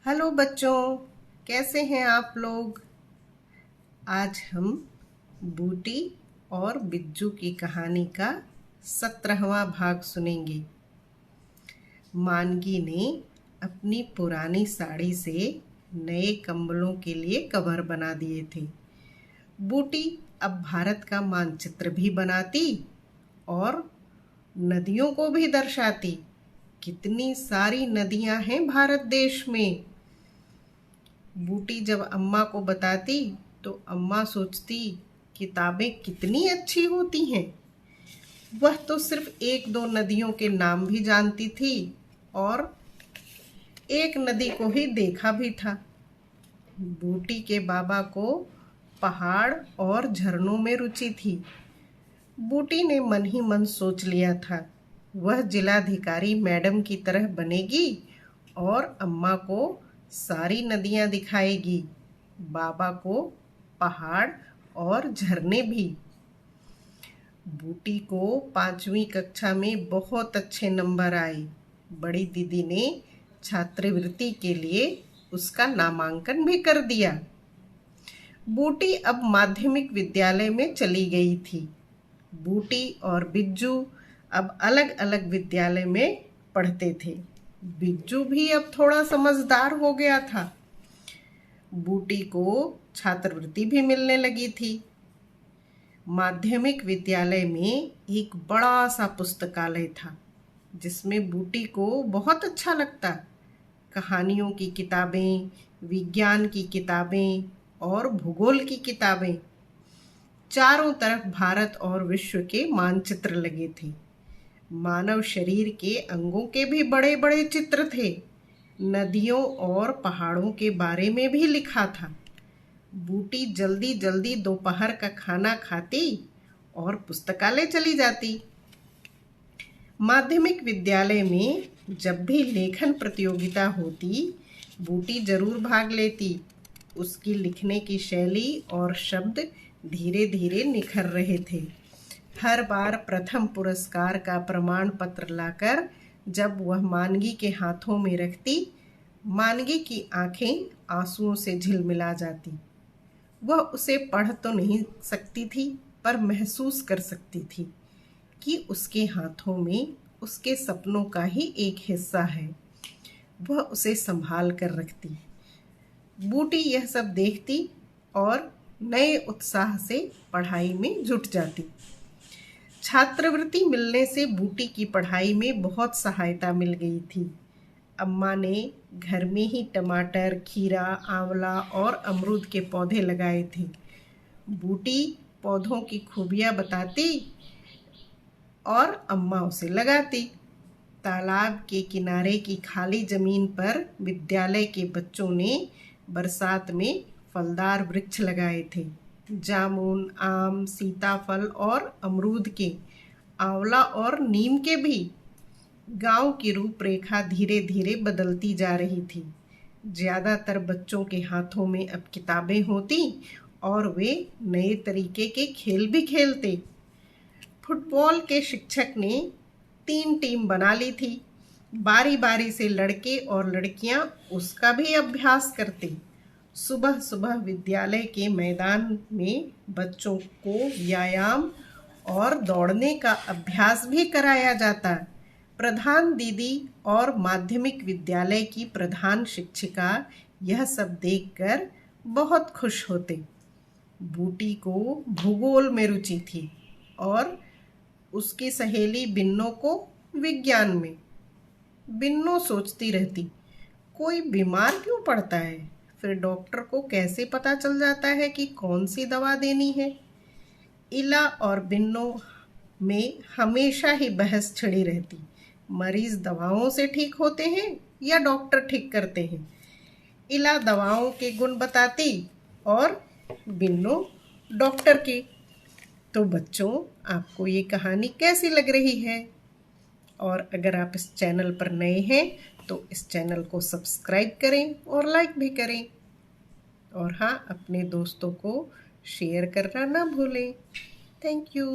Hello बच्चों, कैसे हैं आप लोग। आज हम बूटी और बिज्जू की कहानी का 17वां भाग सुनेंगे। मानगी ने अपनी पुरानी साड़ी से नए कंबलों के लिए कवर बना दिए थे। बूटी अब भारत का मानचित्र भी बनाती और नदियों को भी दर्शाती। कितनी सारी नदियां हैं भारत देश में। बूटी जब अम्मा को बताती तो अम्मा सोचती किताबें कितनी अच्छी होती हैं। वह तो सिर्फ एक दो नदियों के नाम भी जानती थी और एक नदी को ही देखा भी था। बूटी के बाबा को पहाड़ और झरनों में रुचि थी। बूटी ने मन ही मन सोच लिया था वह जिलाधिकारी मैडम की तरह बनेगी और अम्मा को सारी नदियां दिखाएगी, बाबा को पहाड़ और झरने भी। बूटी को 5वीं कक्षा में बहुत अच्छे नंबर आए। बड़ी दीदी ने छात्रवृत्ति के लिए उसका नामांकन भी कर दिया। बूटी अब माध्यमिक विद्यालय में चली गई थी। बूटी और बिज्जू अब अलग अलग विद्यालय में पढ़ते थे। बिज्जू भी अब थोड़ा समझदार हो गया था। बूटी को छात्रवृत्ति भी मिलने लगी थी। माध्यमिक विद्यालय में एक बड़ा सा पुस्तकालय था जिसमें बूटी को बहुत अच्छा लगता। कहानियों की किताबें, विज्ञान की किताबें और भूगोल की किताबें। चारों तरफ भारत और विश्व के मानचित्र लगे थे। मानव शरीर के अंगों के भी बड़े बड़े चित्र थे। नदियों और पहाड़ों के बारे में भी लिखा था। बूटी जल्दी जल्दी दोपहर का खाना खाती और पुस्तकालय चली जाती। माध्यमिक विद्यालय में जब भी लेखन प्रतियोगिता होती, बूटी जरूर भाग लेती। उसकी लिखने की शैली और शब्द धीरे धीरे निखर रहे थे। हर बार प्रथम पुरस्कार का प्रमाण पत्र लाकर जब वह मानगी के हाथों में रखती, मानगी की आंखें आंसुओं से झिलमिला जाती। वह उसे पढ़ तो नहीं सकती थी, पर महसूस कर सकती थी कि उसके हाथों में उसके सपनों का ही एक हिस्सा है। वह उसे संभाल कर रखती। बूटी यह सब देखती और नए उत्साह से पढ़ाई में जुट जाती। छात्रवृत्ति मिलने से बूटी की पढ़ाई में बहुत सहायता मिल गई थी। अम्मा ने घर में ही टमाटर, खीरा, आंवला और अमरूद के पौधे लगाए थे। बूटी पौधों की खूबियां बताती और अम्मा उसे लगाती। तालाब के किनारे की खाली जमीन पर विद्यालय के बच्चों ने बरसात में फलदार वृक्ष लगाए थे। जामुन, आम, सीताफल और अमरूद के, आंवला और नीम के भी। गांव की रूपरेखा धीरे धीरे बदलती जा रही थी। ज्यादातर बच्चों के हाथों में अब किताबें होती और वे नए तरीके के खेल भी खेलते। फुटबॉल के शिक्षक ने 3 टीम बना ली थी। बारी बारी से लड़के और लड़कियां उसका भी अभ्यास करते। सुबह सुबह विद्यालय के मैदान में बच्चों को व्यायाम और दौड़ने का अभ्यास भी कराया जाता। प्रधान दीदी और माध्यमिक विद्यालय की प्रधान शिक्षिका यह सब देखकर बहुत खुश होते। बूटी को भूगोल में रुचि थी और उसकी सहेली बिन्नो को विज्ञान में। बिन्नो सोचती रहती, कोई बीमार क्यों पड़ता है, फिर डॉक्टर को कैसे पता चल जाता है कि कौन सी दवा देनी है। इला और बिन्नो में हमेशा ही बहस छिड़ी रहती। मरीज दवाओं से ठीक होते हैं या डॉक्टर ठीक करते हैं। इला दवाओं के गुण बताती और बिन्नो डॉक्टर के। तो बच्चों, आपको ये कहानी कैसी लग रही है? और अगर आप इस चैनल पर नए हैं तो इस चैनल को सब्सक्राइब करें और लाइक भी करें। और हाँ, अपने दोस्तों को शेयर करना ना भूलें। Thank you.